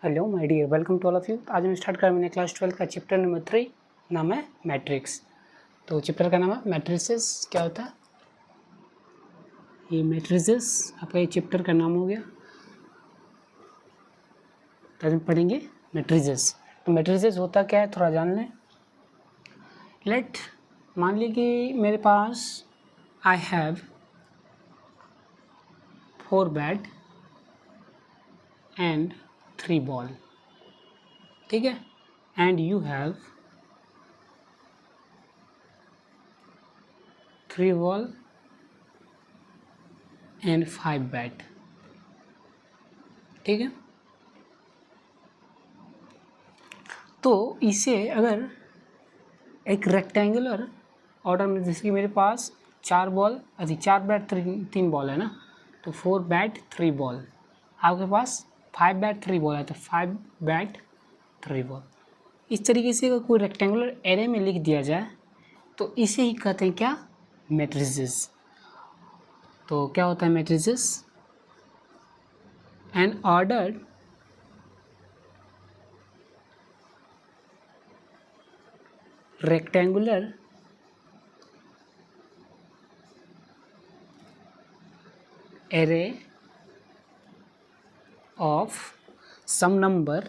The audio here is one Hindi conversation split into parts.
Hello my dear, welcome to all of you. आज हम स्टार्ट कर मैंने क्लास 12 का चैप्टर नंबर 3, नाम है मैट्रिक्स। तो चैप्टर का नाम है मैट्रिसेस। क्या होता है ये मैट्रिसेस, आपका ये चैप्टर का नाम हो गया। तो आज हम पढ़ेंगे मैट्रिसेस। तो मैट्रिसेस होता क्या है थोड़ा जान लें। मान ली कि मेरे पास I have 4 bat and 3 ball, ठीक है, and you have 3 ball and 5 bat, ठीक है। तो इसे अगर एक रेक्टेंगुलर ऑर्डर में, जैसे कि मेरे पास 4 बैट 3 बॉल है ना, तो 4 बैट 3 बॉल। आपके पास 5 बैट 3 बॉल है तो 5 बैट 3 बॉल। इस तरीके से अगर कोई रेक्टेंगुलर एरे में लिख दिया जाए तो इसे ही कहते हैं क्या, मैट्रिसेस। तो क्या होता है matrices? An order rectangular array of some number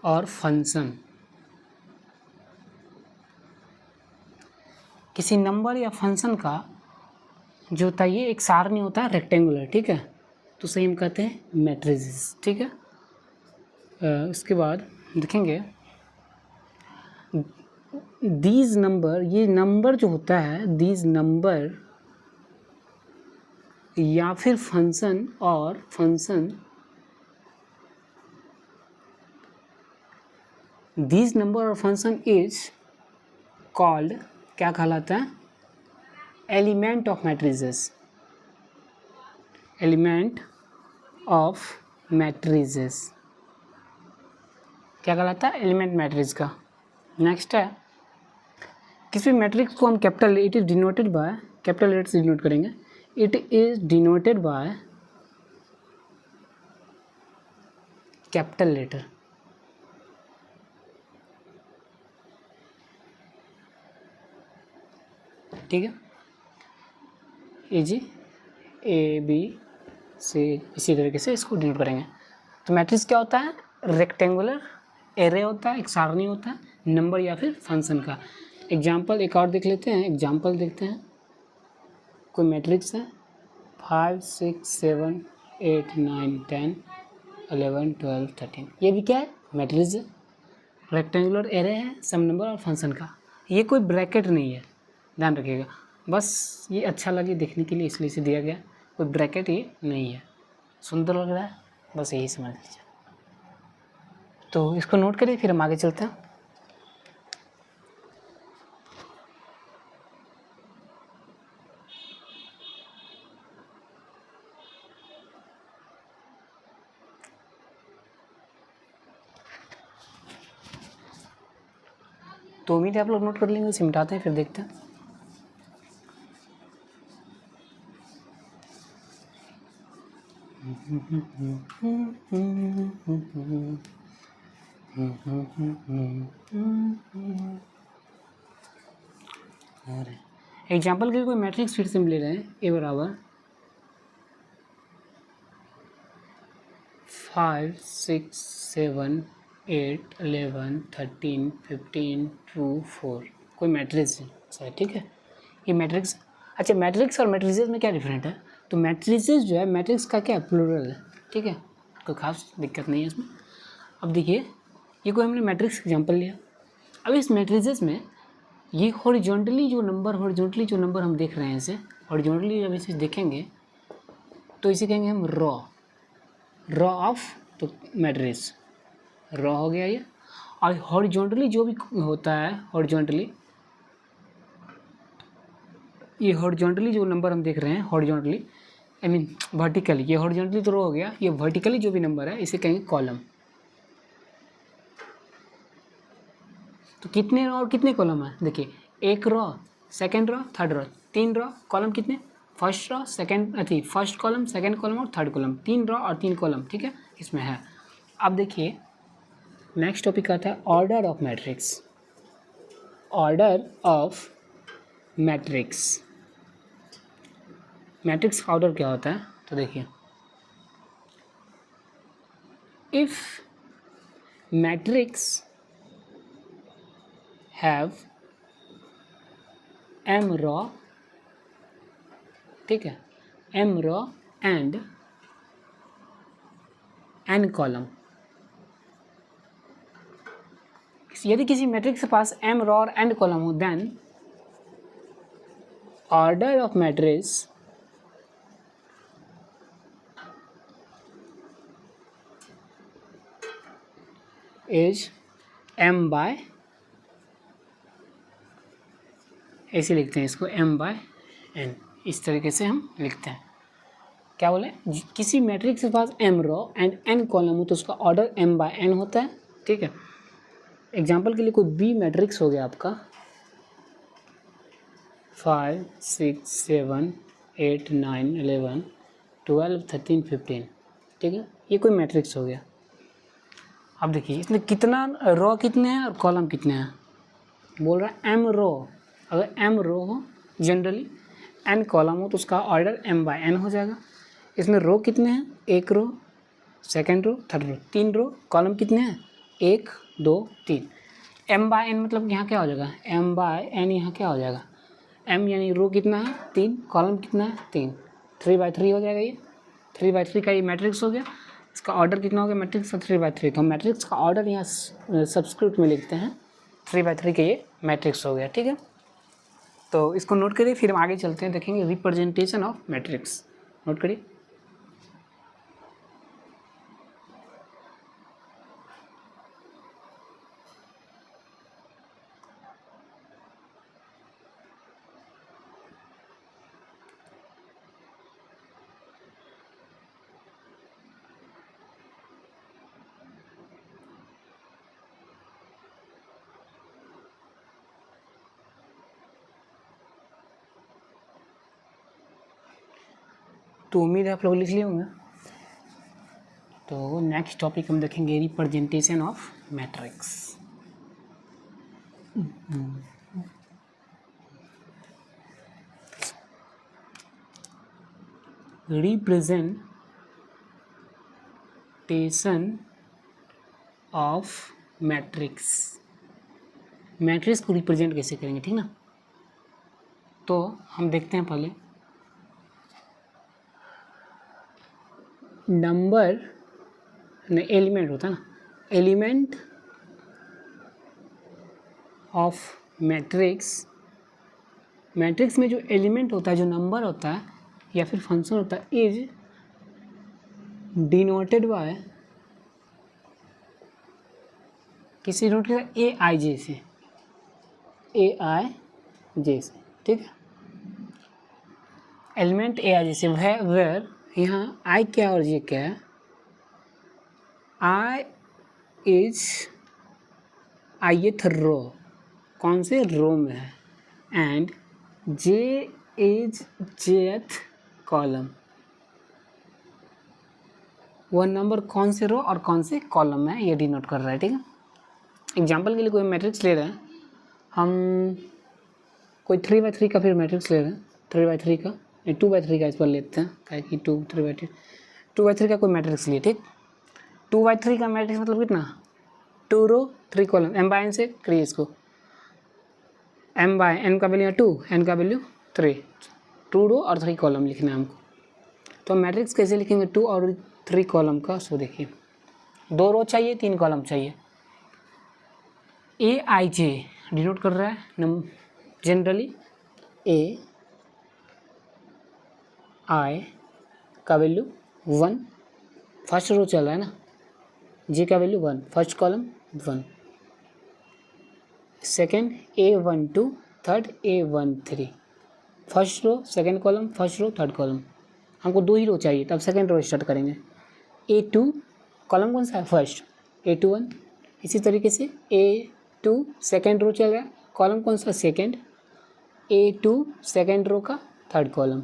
और फंक्शन। किसी नंबर या फंक्शन का जो होता है ये एक सारणी होता है रेक्टेंगुलर, ठीक है, तो सही हम कहते हैं मैट्रिसेस, ठीक है। इसके बाद देखेंगे दीज नंबर, ये नंबर जो होता है दीज नंबर या फिर फंक्शन और फंक्शन, दीज नंबर और फंक्शन इज कॉल्ड, क्या कहलाता है, element of matrices, element of matrices. क्या कहलाता है, एलिमेंट मैट्रिक्स का। नेक्स्ट है, किसी मैट्रिक्स को हम capital, it is denoted by, capital letter से डिनोट करेंगे, it is denoted by capital letter, ठीक है, ए जी ए बी से इसी तरीके से इसको डिनोट करेंगे। तो मैट्रिक्स क्या होता है, रेक्टेंगुलर एरे होता है, एक सारणी होता है नंबर या फिर फंक्शन का। एग्जाम्पल एक और देख लेते हैं, एग्जाम्पल देखते हैं। कोई मैट्रिक्स है 5 6 7 8 9 10 11 12 13, ये भी क्या है, मैट्रिक्स है, रेक्टेंगुलर एरे है सम नंबर और फंक्शन का। ये कोई ब्रैकेट नहीं है, ध्यान रखिएगा, बस ये अच्छा लगे देखने के लिए इसलिए इसे दिया गया, कोई ब्रैकेट ये नहीं है, सुंदर लग रहा है, बस यही समझ लीजिए। तो इसको नोट करिए, फिर हम आगे चलते हैं। तो उम्मीद है आप लोग नोट कर लेंगे, सिमटाते हैं फिर देखते हैं। एग्जाम्पल के लिए कोई मैट्रिक्स फिर से हम ले रहे हैं, ए बराबर 5 6 7 8 11 13 15 2 4, कोई मैट्रिक्स है, ठीक है, ये मैट्रिक्स। अच्छा, मैट्रिक्स और मैट्रिसेस में क्या डिफरेंट है? तो मैट्रिसेस जो है, मैट्रिक्स का क्या प्लूरल है, ठीक है, कोई खास दिक्कत नहीं है इसमें। अब देखिए, ये कोई हमने मैट्रिक्स एग्जांपल लिया, अब इस मैट्रिसेस में ये हॉरिजॉन्टली जो नंबर हम देख रहे हैं, इसे हॉरिजॉन्टली जब इसे देखेंगे तो इसे कहेंगे हम रॉ ऑफ, तो मैट्रिक्स रॉ हो गया ये। और हॉरिजॉन्टली जो भी होता है, ये हॉरिजॉन्टली जो नंबर हम देख रहे हैं, हॉरिजॉन्टली आई मीन वर्टिकली, ये हॉरिजॉन्टली तो रो हो गया, ये वर्टिकली जो भी नंबर है इसे कहेंगे कॉलम। तो कितने रो और कितने कॉलम है, देखिए, एक रो, सेकंड रो, थर्ड रो, 3 रो, कॉलम कितने, फर्स्ट रो सेकंड अथी फर्स्ट कॉलम, सेकंड कॉलम और थर्ड कॉलम, 3 रो और 3 कॉलम, ठीक है, इसमें है। अब देखिए नेक्स्ट टॉपिक आता है order of matrix. Order of matrix, matrix का ऑर्डर क्या होता है, तो देखिए if matrix have m row, ठीक है, m row and n column, यदि किसी मैट्रिक्स के पास m रो और n कॉलम हो, then order of matrix is m by, ऐसे लिखते हैं इसको, m बाय n, इस तरीके से हम लिखते हैं। क्या बोले, किसी मैट्रिक्स के पास m row and n column हो तो उसका ऑर्डर m बाय n होता है, ठीक है। एग्जाम्पल के लिए कोई बी मैट्रिक्स हो गया आपका 5 6 7 8 9 11 12 13 15, ठीक है, ये कोई मैट्रिक्स हो गया। अब देखिए इसमें कितना रो कितने हैं और कॉलम कितने हैं, बोल रहा है m रो, अगर m रो हो जनरली, n कॉलम हो तो उसका ऑर्डर m बाय n हो जाएगा। इसमें रो कितने हैं, एक रो, सेकंड रो, थर्ड रो, 3 रो, कॉलम कितने हैं 1 2 3, m बाय n मतलब यहाँ क्या हो जाएगा, m बाय n यहाँ क्या हो जाएगा, m यानी रो कितना है 3, कॉलम कितना है 3, 3/3 हो जाएगा, ये 3/3 का ये मैट्रिक्स हो गया। इसका ऑर्डर कितना हो गया मैट्रिक्स का 3/3, तो हम मैट्रिक्स का ऑर्डर यहाँ सब्सक्रिप्ट में लिखते हैं 3/3 के ये मैट्रिक्स हो गया, ठीक है। तो इसको नोट करिए, फिर हम आगे चलते हैं, देखेंगे रिप्रेजेंटेशन ऑफ मैट्रिक्स। नोट करिए, तो उम्मीद है आप लोग लिख लिए होंगे। तो नेक्स्ट टॉपिक हम देखेंगे representation of matrix. Representation of matrix, matrix को रिप्रेजेंट कैसे करेंगे, ठीक ना। तो हम देखते हैं पहले नंबर एलिमेंट होता है ना, एलिमेंट ऑफ मैट्रिक्स, मैट्रिक्स में जो एलिमेंट होता है, जो नंबर होता है या फिर फंक्शन होता है, इज डिनोटेड बाय, किसी नोट के ए आई जे से, ए आई जे से, ठीक है, एलिमेंट ए आई जे से, वेयर यहाँ आई क्या और जे क्या है, आई इज ith रो, कौन से रो में है, and J is jth column, वह नंबर कौन से रो और कौन से कॉलम में है ये डिनोट कर रहा है, ठीक है। एग्जाम्पल के लिए कोई मैट्रिक्स ले रहे हैं हम, कोई 3/3 का फिर मैट्रिक्स ले रहे हैं, 3/3 का, 2/3 का इस पर लेते हैं, क्या कि 2/3 का कोई मैट्रिक्स लिए, ठीक। 2/3 का मैट्रिक्स मतलब कितना, 2 रो 3 कॉलम, m बाय n से करिए इसको, m बाय n का वैल्यू 2, n का वैल्यू 3, 2 रो और 3 कॉलम लिखना है हमको। तो मैट्रिक्स कैसे लिखेंगे 2 और 3 कॉलम का, सो देखिए 2 रो चाहिए 3 कॉलम चाहिए, ए आई जे डिनोट कर रहा है जनरली, ए आई का वैल्यू 1, फर्स्ट रो चल रहा है ना, जे का value 1, first column 1, second A12, third A13, first row second column, first row third column, हमको 2 ही रो चाहिए, तब सेकेंड रो स्टार्ट करेंगे। A2 कॉलम कौन सा है, फर्स्ट, A21, इसी तरीके से A2 सेकेंड रो चल रहा है, कॉलम कौन सा, सेकेंड, A2 सेकेंड रो का थर्ड कॉलम,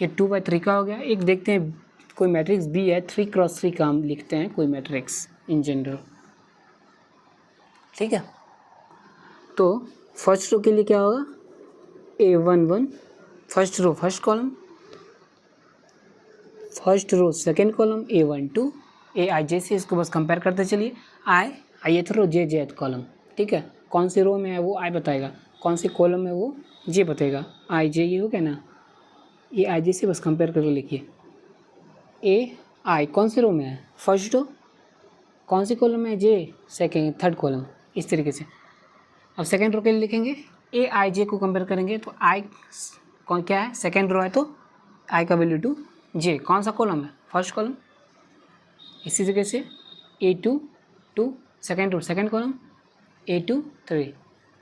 ये 2/3 का हो गया। एक देखते हैं कोई मैट्रिक्स बी है 3x3 का हम लिखते हैं कोई मैट्रिक्स इन जनरल, ठीक है। तो फर्स्ट रो के लिए क्या होगा, A11 first row first column, first row second column, A12 AIJ से इसको बस कंपेयर करते चलिए। ith रो j कॉलम, ठीक है। कौन सी रो में है वो I बताएगा, कौन सी कॉलम में वो J बताएगा, IJ ये हो गया ना, ये IJ से बस कंपेयर करके लिखिए। AI कौन सी रो में है, फर्स्ट रो, कौन सी कॉलम में है J, सेकेंड थर्ड कॉलम, इस तरीके से। अब सेकेंड रो के लिए लिखेंगे AIJ को कंपेयर करेंगे तो I कौन क्या है, सेकेंड रो है तो I का वैल्यू 2, J कौन सा कॉलम है, फर्स्ट कॉलम। इसी तरीके से A2 2 second row second column, A2 3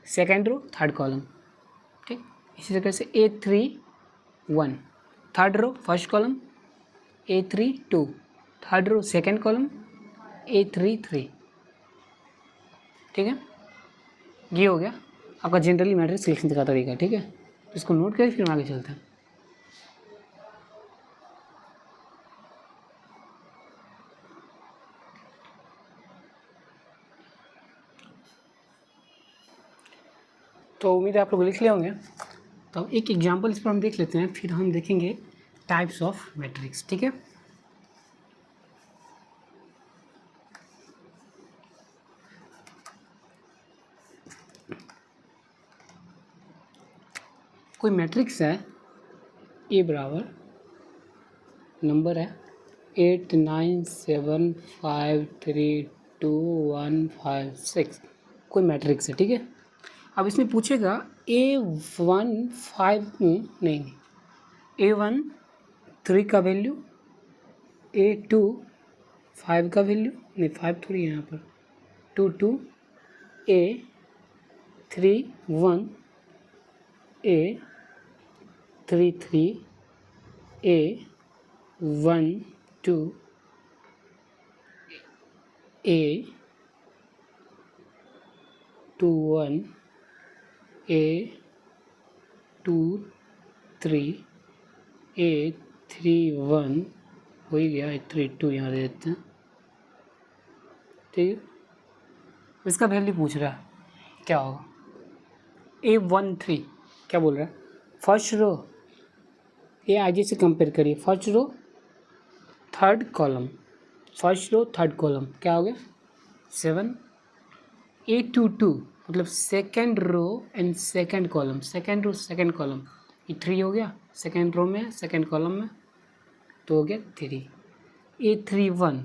second row third column, ठीक। इसी तरीके से A3 1 third row first column, A3 2 third row second column, A3 3, ठीक है। ये हो गया आपका जनरली मैट्रिक्स लिखने का तरीका, ठीक है। तो इसको नोट करके फिर हम आगे चलते हैं। तो उम्मीद है आप लोग लिख लिए होंगे। तो अब एक एग्जांपल इस पर हम देख लेते हैं, फिर हम देखेंगे टाइप्स ऑफ मैट्रिक्स, ठीक है। कोई मैट्रिक्स है ए बराबर नंबर है 8 9 7 5 3 2 1 5 6, कोई मैट्रिक्स है, ठीक है। अब इसमें पूछेगा A1 5 नहीं A1 3 का वैल्यू, A2 5 का वैल्यू, नहीं 5 थोड़ी है यहाँ पर, 2 2 A3 1 A3 3 A1 2 A2 1 A2 3 A3 1 हो ही गया, A3 2 यहाँ दे देते हैं, ठीक है। इसका वैल्यू पूछ रहा है क्या होगा, A13 क्या बोल रहा है, फर्स्ट रो AIJ से कंपेयर करिए, first row third column, first row third column क्या हो गया 7, A22 मतलब second row and second column, second row second column, ये 3 हो गया, सेकेंड रो में सेकेंड कॉलम में तो हो गया 3, A31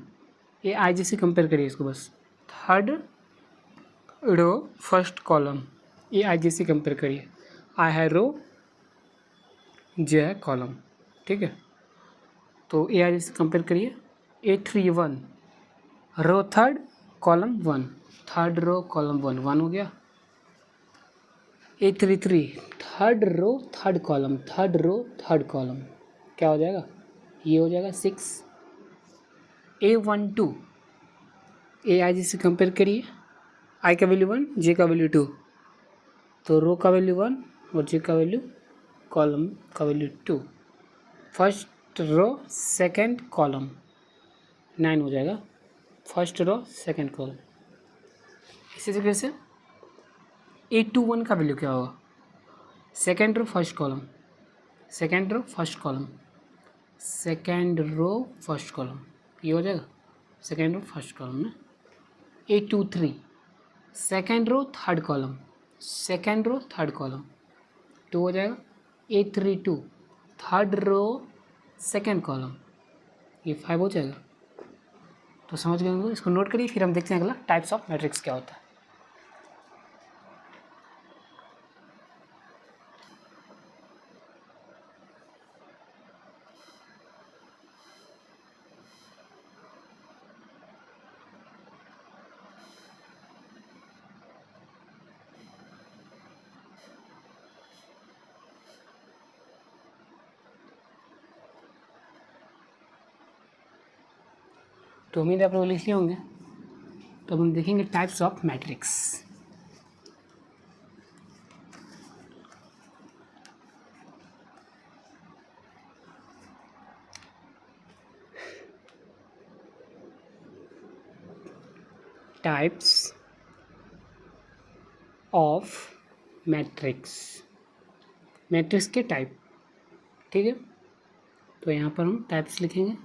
AIJ से कंपेयर करिए इसको बस, third row first column AIJ से कंपेयर करिए, I है रो J है कॉलम, ठीक है। तो AIJ से कंपेयर करिए, A31 row third column 1, third row column 1 1 हो गया, A33 third row third column, third row third column क्या हो जाएगा, ये हो जाएगा 6, A12 AIJ से कंपेयर करिए, I का वैल्यू 1 J का वैल्यू 2, तो रो का वैल्यू 1 और J का वैल्यू कॉलम का value 2, first row second column 9 हो जाएगा, फर्स्ट रो सेकेंड कॉलम। इसी तरीके से A21 का वैल्यू क्या होगा, second row first column, second row first column, second row first column, ये हो जाएगा सेकेंड रो फर्स्ट कॉलम में। A23 second row third column, second row third column 2 हो जाएगा, A32 third row second column, ये 5 हो जाएगा। तो समझ गए होंगे, इसको नोट करिए, फिर हम देखते हैं अगला टाइप्स ऑफ मैट्रिक्स क्या होता है। तो उम्मीद है आप लोग लिख लिए होंगे। तो अब हम देखेंगे types of matrix. Types of matrix, matrix के टाइप, ठीक है। तो यहाँ पर हम टाइप्स लिखेंगे।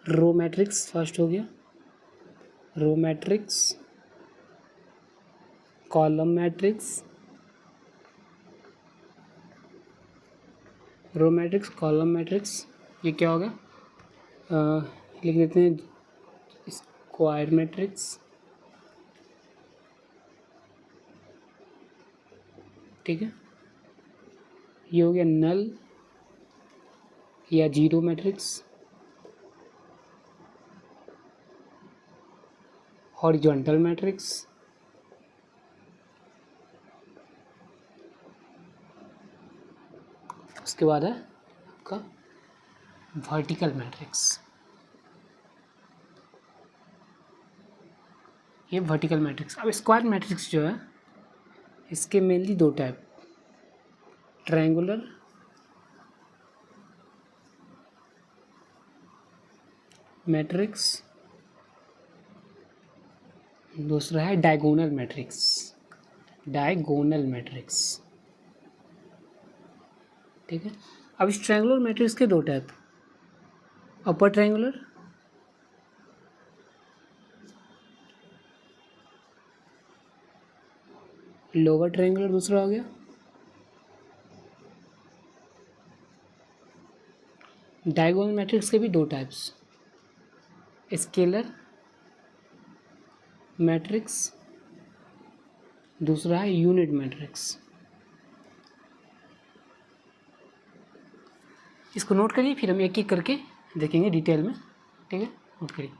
रो मैट्रिक्स फर्स्ट हो गया, row matrix, column matrix, row matrix, column matrix, ये क्या होगा, लिख देते हैं स्क्वायर मैट्रिक्स, ठीक है। ये हो गया नल या जीरो मैट्रिक्स, हॉरिजॉन्टल मैट्रिक्स, उसके बाद है आपका वर्टिकल मैट्रिक्स। ये वर्टिकल मैट्रिक्स। अब स्क्वायर मैट्रिक्स जो है इसके मेनली दो टाइप, ट्रायंगुलर मैट्रिक्स, दूसरा है डायगोनल मैट्रिक्स, डायगोनल मैट्रिक्स, ठीक है। अब इस ट्रायंगुलर मैट्रिक्स के दो type, upper triangular, lower triangular दूसरा हो गया। डायगोनल मैट्रिक्स के भी दो टाइप्स, स्केलर मैट्रिक्स, दूसरा है यूनिट मैट्रिक्स। इसको नोट करिए, फिर हम एक एक करके देखेंगे डिटेल में, ठीक है। नोट करिए।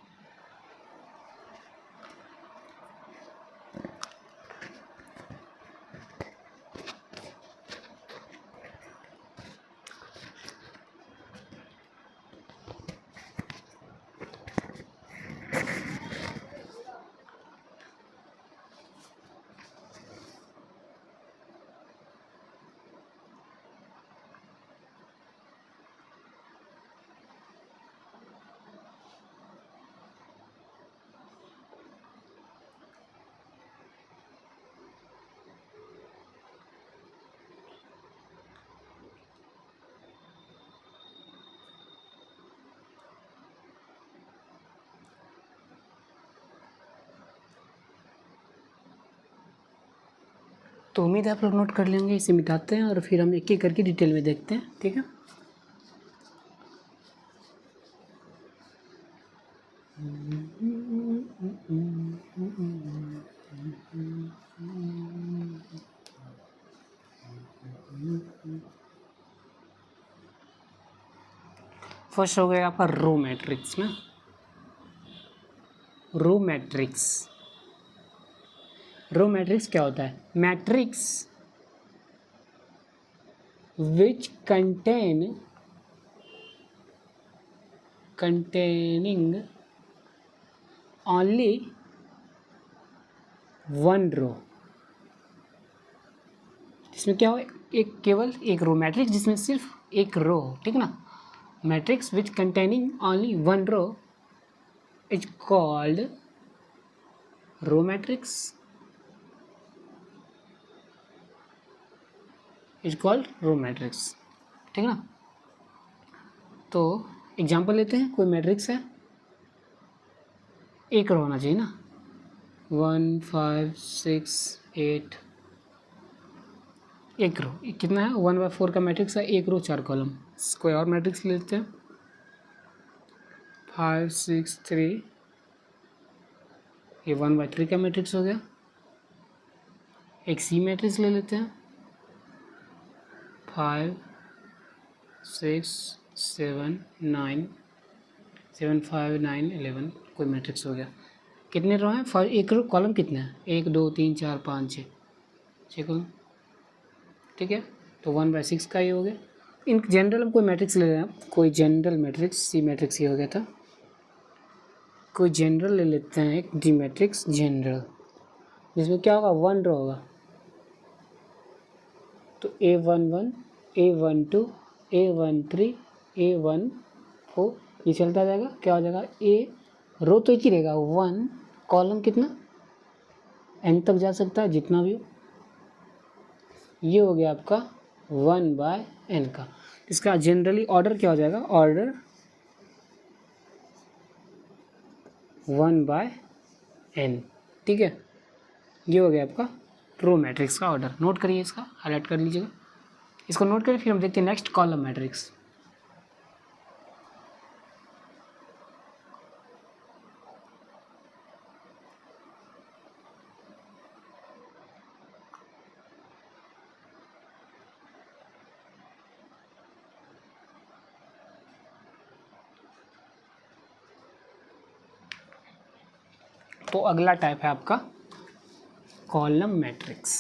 तो उम्मीद है आप लोग नोट कर लेंगे। इसे मिटाते हैं और फिर हम एक एक करके डिटेल में देखते हैं, ठीक है। फर्स्ट हो गया आपका रो मैट्रिक्स ना, रो मैट्रिक्स। रो मैट्रिक्स क्या होता है, मैट्रिक्स विच containing only one row, जिसमें क्या हो, एक केवल एक रो, मैट्रिक्स जिसमें सिर्फ एक रो हो, ठीक ना। Matrix which containing only one row is called row matrix, is called row matrix, ठीक ना। तो एग्जांपल लेते हैं, कोई मैट्रिक्स है, एक रो होना चाहिए ना, 1 5 6 8, एक रो कितना है, 1/4 का मैट्रिक्स है, एक रो 4 कॉलम। कोई और मैट्रिक्स लेते हैं, 5 6 3, ये 1/3 का मैट्रिक्स हो गया। एक सी मैट्रिक्स ले लेते हैं, 5 6 7 9, 7 5 9 11, कोई मैट्रिक्स हो गया। कितने रो हैं, एक रो कॉलम कितने हैं, 1 2 3 4 5 6 कॉलम, ठीक है। तो 1/6 का ही हो गया। इन जनरल हम कोई मैट्रिक्स ले रहे हैं, कोई जनरल मैट्रिक्स, सी मैट्रिक्स ये हो गया था। कोई जनरल ले लेते हैं, एक डी मैट्रिक्स जनरल, जिसमें क्या होगा, 1 रो होगा। तो A11 A12 A13 A14 ये चलता जाएगा, क्या हो जाएगा, ए रो तो एक ही रहेगा 1, कॉलम कितना n तक जा सकता है जितना भी हो। ये हो गया आपका 1/n का। इसका जनरली ऑर्डर क्या हो जाएगा, ऑर्डर 1/n, ठीक है। ये हो गया आपका रो मैट्रिक्स का ऑर्डर। नोट करिए, इसका हाईलाइट कर लीजिएगा, इसको नोट करिए। फिर हम देखते हैं नेक्स्ट कॉलम मैट्रिक्स। तो अगला टाइप है आपका कॉलम मैट्रिक्स।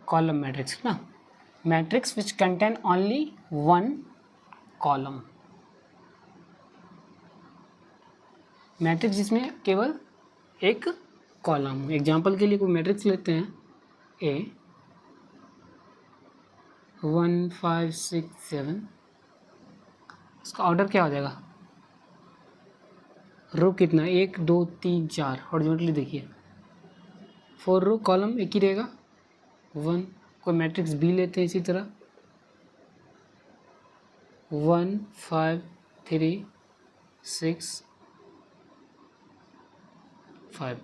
कॉलम मैट्रिक्स ना, matrix which contain only one column. Matrix जिसमें केवल एक कॉलम। एग्जाम्पल के लिए कोई मैट्रिक्स लेते हैं, ए 1 5 6 7, इसका ऑर्डर क्या हो जाएगा, रो कितना, 1 2 3 4, हॉरिजॉन्टली देखिए 4 रो, कॉलम एक ही रहेगा 1। कोई मैट्रिक्स बी लेते हैं इसी तरह 1 5 3 6 5,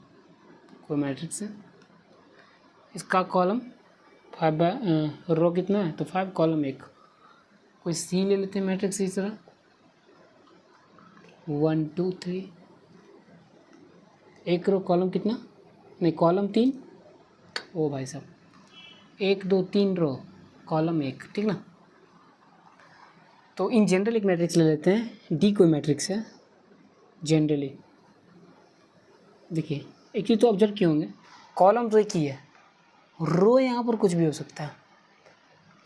कोई मैट्रिक्स है, इसका कॉलम 5 रो कितना है, तो 5, कॉलम 1। कोई सी ले लेते हैं मैट्रिक्स इस तरह 1 2 3, एक रो, कॉलम कितना, नहीं कॉलम 3, ओ भाई साहब 1 2 3 रो, कॉलम 1, ठीक ना। तो इन जनरल एक मैट्रिक्स ले लेते हैं, डी कोई मैट्रिक्स है जनरली। देखिए एक चीज़ तो ऑब्जर्व किए होंगे, कॉलम तो एक ही है, रो यहाँ पर कुछ भी हो सकता है,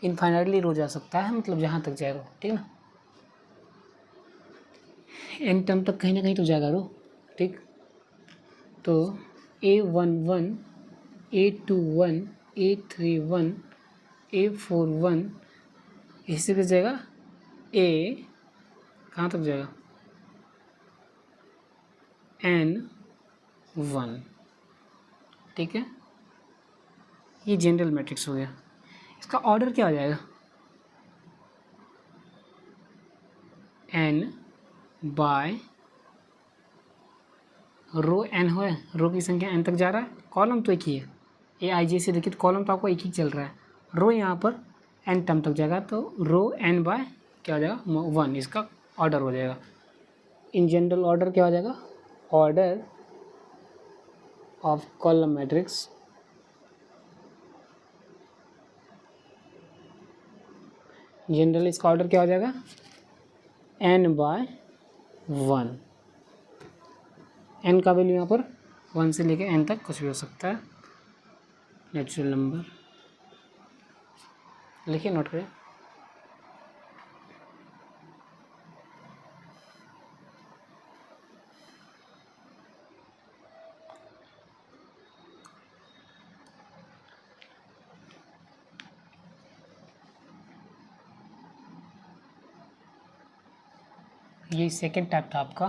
इनफाइनाइटली रो जा सकता है, मतलब जहाँ तक जाए रो, ठीक ना, एन टर्म तक कहीं ना कहीं तो जाएगा रो, ठीक। तो A11 A21 A31 A41 इसी तरह जाएगा, ए कहाँ तक जाएगा, N1, ठीक है। ये जनरल मैट्रिक्स हो गया। इसका ऑर्डर क्या हो जाएगा, n बाय रो n हो, रो की संख्या n तक जा रहा है, कॉलम तो एक ही है, ए आई जे से देखिए तो कॉलम तो आपको एक ही चल रहा है, रो यहाँ पर n टर्म तक जाएगा, तो रो n बाय क्या हो जाएगा 1, इसका ऑर्डर हो जाएगा। इन जनरल ऑर्डर क्या हो जाएगा, order of column matrix generally इसका ऑर्डर क्या हो जाएगा n/1। n का वैल्यू यहाँ पर 1 से लेकर n तक कुछ भी हो सकता है, नेचुरल नंबर लिखिए, नोट करें। ये सेकेंड टाइप था आपका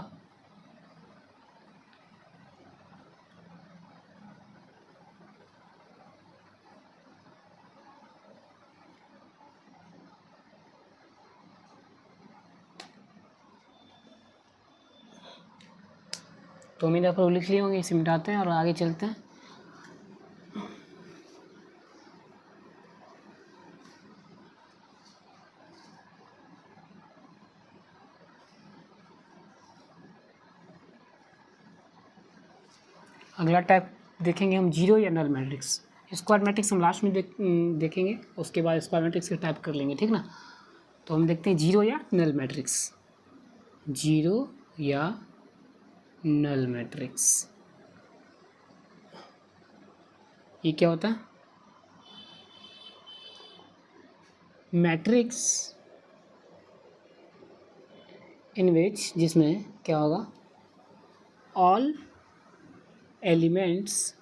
तो उम्मीद आप लोग लिख लिए होंगे, इसे मिटाते हैं और आगे चलते हैं। अगला टाइप देखेंगे हम जीरो या नल मैट्रिक्स। स्क्वायर मैट्रिक्स हम लास्ट में देखेंगे, उसके बाद स्क्वायर मैट्रिक्स के टाइप कर लेंगे, ठीक ना। तो हम देखते हैं जीरो या नल मैट्रिक्स। जीरो या नल मैट्रिक्स, ये क्या होता है, मैट्रिक्स इन विच, जिसमें क्या होगा, ऑल एलिमेंट्स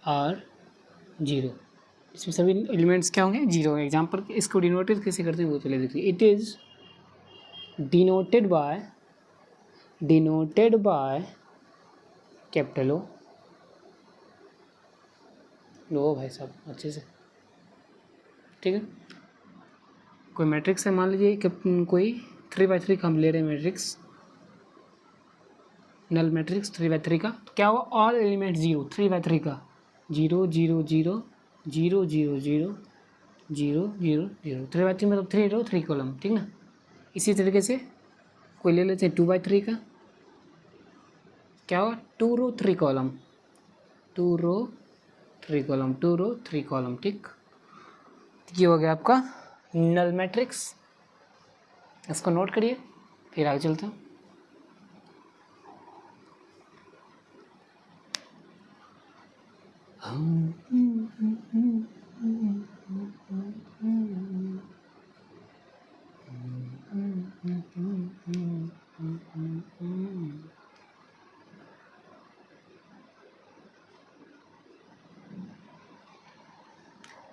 आर जीरो, इसमें सभी एलिमेंट्स क्या होंगे, जीरो होंगे। एग्जाम्पल इसको डिनोटेड कैसे करते हैं वो चले देखिए। It is denoted by capital O, लो भाई साहब अच्छे से, ठीक है। कोई मैट्रिक्स है, मान लीजिए कि कोई 3x3 का हम ले रहे हैं मैट्रिक्स, नल मैट्रिक्स 3x3 का, तो क्या होगा, ऑल एलिमेंट जीरो, 3x3 का 0 0 0 0 0 0 0 0 0, 3x3 मतलब 3 रो 3 कॉलम, ठीक ना। इसी तरीके से कोई ले लेते हैं 2x3 का, क्या होगा, 2 रो 3 कॉलम, 2 रो 3 कॉलम, 2 रो 3 कॉलम, ठीक। ये हो गया आपका नल मैट्रिक्स, इसको नोट करिए, फिर आगे चलते हैं।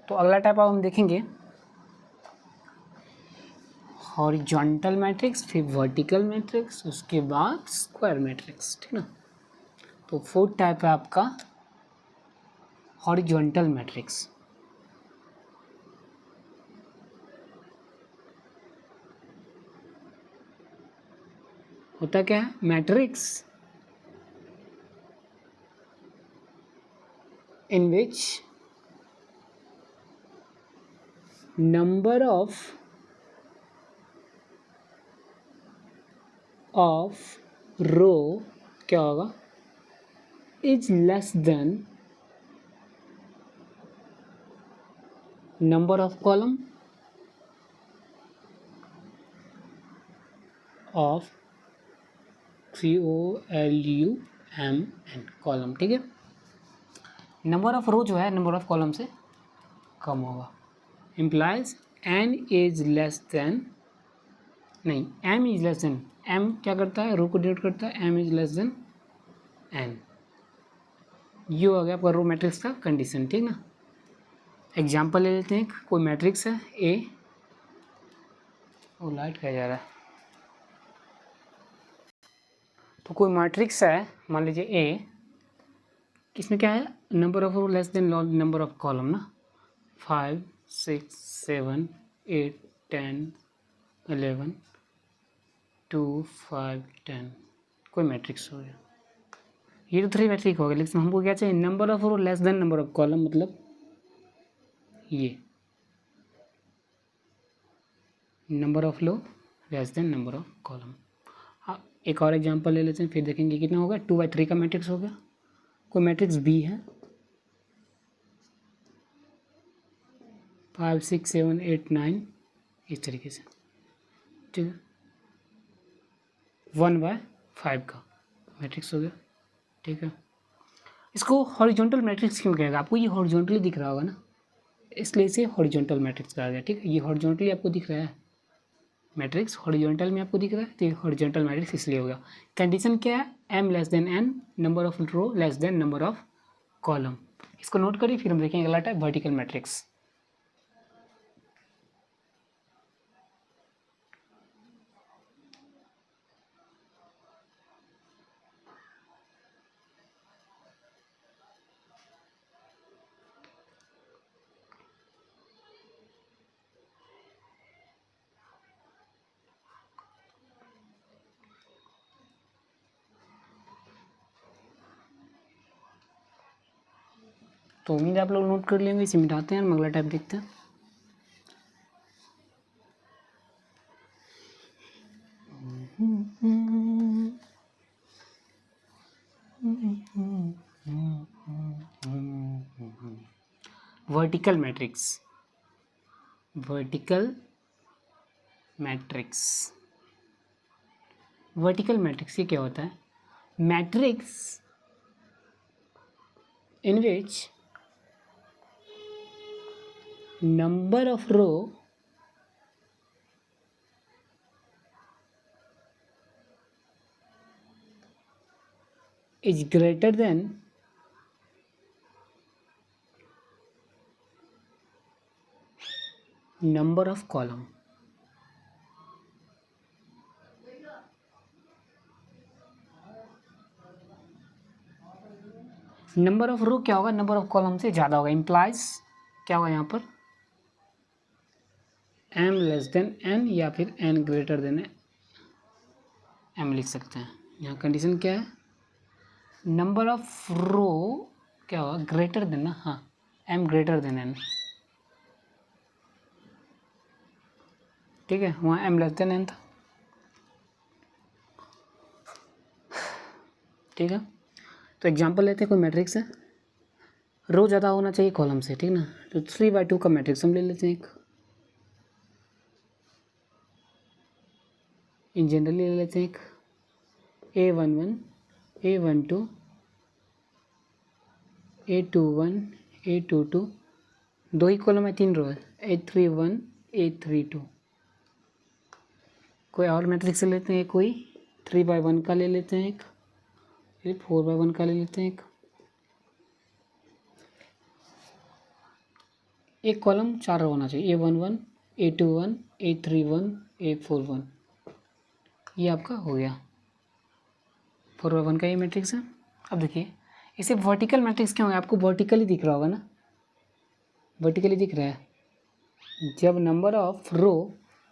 तो अगला टाइप अब हम देखेंगे हॉरिजॉन्टल मैट्रिक्स, फिर वर्टिकल मैट्रिक्स, उसके बाद स्क्वायर मैट्रिक्स, ठीक ना। तो फोर्थ टाइप है आपका हॉरिजॉन्टल मैट्रिक्स। होता क्या है, matrix in which number of row क्या होगा, is less than number of column of COLUMN column, ठीक है। नंबर ऑफ रो जो है नंबर ऑफ कॉलम से कम होगा, implies n is less then, नहीं m is less then, m क्या करता है, रो को डिनोट करता है, m is less than n। ये हो गया आपका रो मैट्रिक्स का कंडीशन, ठीक ना। एग्जाम्पल ले लेते हैं, कोई मैट्रिक्स है A, वो लाइट क्या जा रहा है, तो कोई मैट्रिक्स है मान लीजिए A, इसमें क्या है, number of row less than number of column ना, 5 6 7 8 10 11 2 5 10, कोई मैट्रिक्स हो गया। ये तो 3 मैट्रिक हो गया, लेकिन हमको क्या चाहिए, number of row less than number of column, मतलब ये number of row less than number of column. हाँ, एक और एग्जांपल ले लेते हैं, फिर देखेंगे कितना होगा। 2/3 का मैट्रिक्स हो गया, कोई मैट्रिक्स बी है, 5 6 7 8 9 इस तरीके से, ठीक है। 1/5 का मैट्रिक्स हो गया, ठीक है। इसको हॉरिजॉन्टल मैट्रिक्स क्यों कहेगा, आपको ये हॉरिजॉन्टली दिख रहा होगा ना, इसलिए इसे हॉरिजॉन्टल मैट्रिक्स कहा गया, ठीक है। ये हॉरिजॉन्टली आपको दिख रहा है, मैट्रिक्स हॉरिजॉन्टल में आपको दिख रहा है, तो ये हॉरिजॉन्टल मैट्रिक्स इसलिए होगा। कंडीशन क्या है, m less than n, number of row less than number of column. इसको नोट करिए, फिर हम देखेंगे अगला टाइप वर्टिकल मैट्रिक्स। तो उम्मीद आप लोग नोट कर लेंगे, इसे मिटाते हैं, हम अगला टाइप देखते हैं। Vertical matrix, vertical matrix, vertical matrix ये क्या होता है, matrix in which number of row is greater than number of column. Number of row क्या होगा, नंबर ऑफ कॉलम से ज़्यादा होगा, इम्प्लाइज क्या होगा यहाँ पर m लेस देन n या फिर n ग्रेटर देन m लिख सकते हैं। यहाँ कंडीशन क्या है, नंबर ऑफ रो क्या होगा ग्रेटर देन ना, हाँ m ग्रेटर देन n, ठीक है, वहाँ m लेस देन n था, ठीक है। तो एग्जांपल लेते हैं, कोई मैट्रिक्स है, रो ज़्यादा होना चाहिए कॉलम से, ठीक ना, तो 3/2 का मैट्रिक्स हम ले लेते हैं एक, इन जनरल ले लेते हैं एक A11 A12 A21 A22, 2 ही कॉलम है 3 रो है, A31 A32। कोई और मैट्रिक्स ले लेते हैं, कोई 3/1 का ले लेते हैं एक, फिर 4/1 का ले लेते हैं एक कॉलम 4 रो होना चाहिए, A11 A21 A31 A41, ये आपका हो गया 4/1 का ये मैट्रिक्स है। अब देखिए इसे वर्टिकल मैट्रिक्स क्या होगा, आपको वर्टिकली दिख रहा होगा ना, वर्टिकली दिख रहा है, जब number of row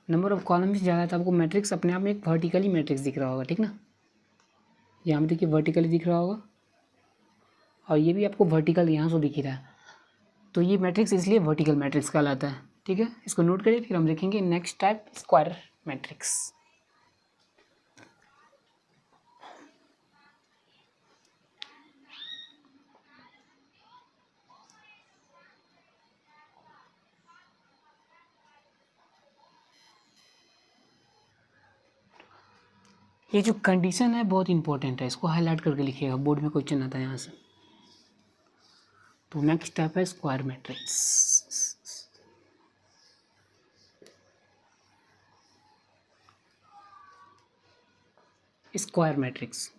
number of column से ज़्यादा है तो आपको मैट्रिक्स अपने आप में एक वर्टिकली मैट्रिक्स दिख रहा होगा, ठीक ना, यहाँ पे देखिए वर्टिकली दिख रहा होगा और ये भी आपको वर्टिकल यहाँ से दिख ही रहा है, तो ये मैट्रिक्स इसलिए वर्टिकल मैट्रिक्स कहलाता है, ठीक है, इसको नोट करिए। फिर हम देखेंगे नेक्स्ट टाइप स्क्वायर मैट्रिक्स। ये जो कंडीशन है बहुत इंपॉर्टेंट है, इसको हाईलाइट करके लिखिएगा, बोर्ड में क्वेश्चन आता है यहाँ से। तो नेक्स्ट टाइप है square matrix. Square matrix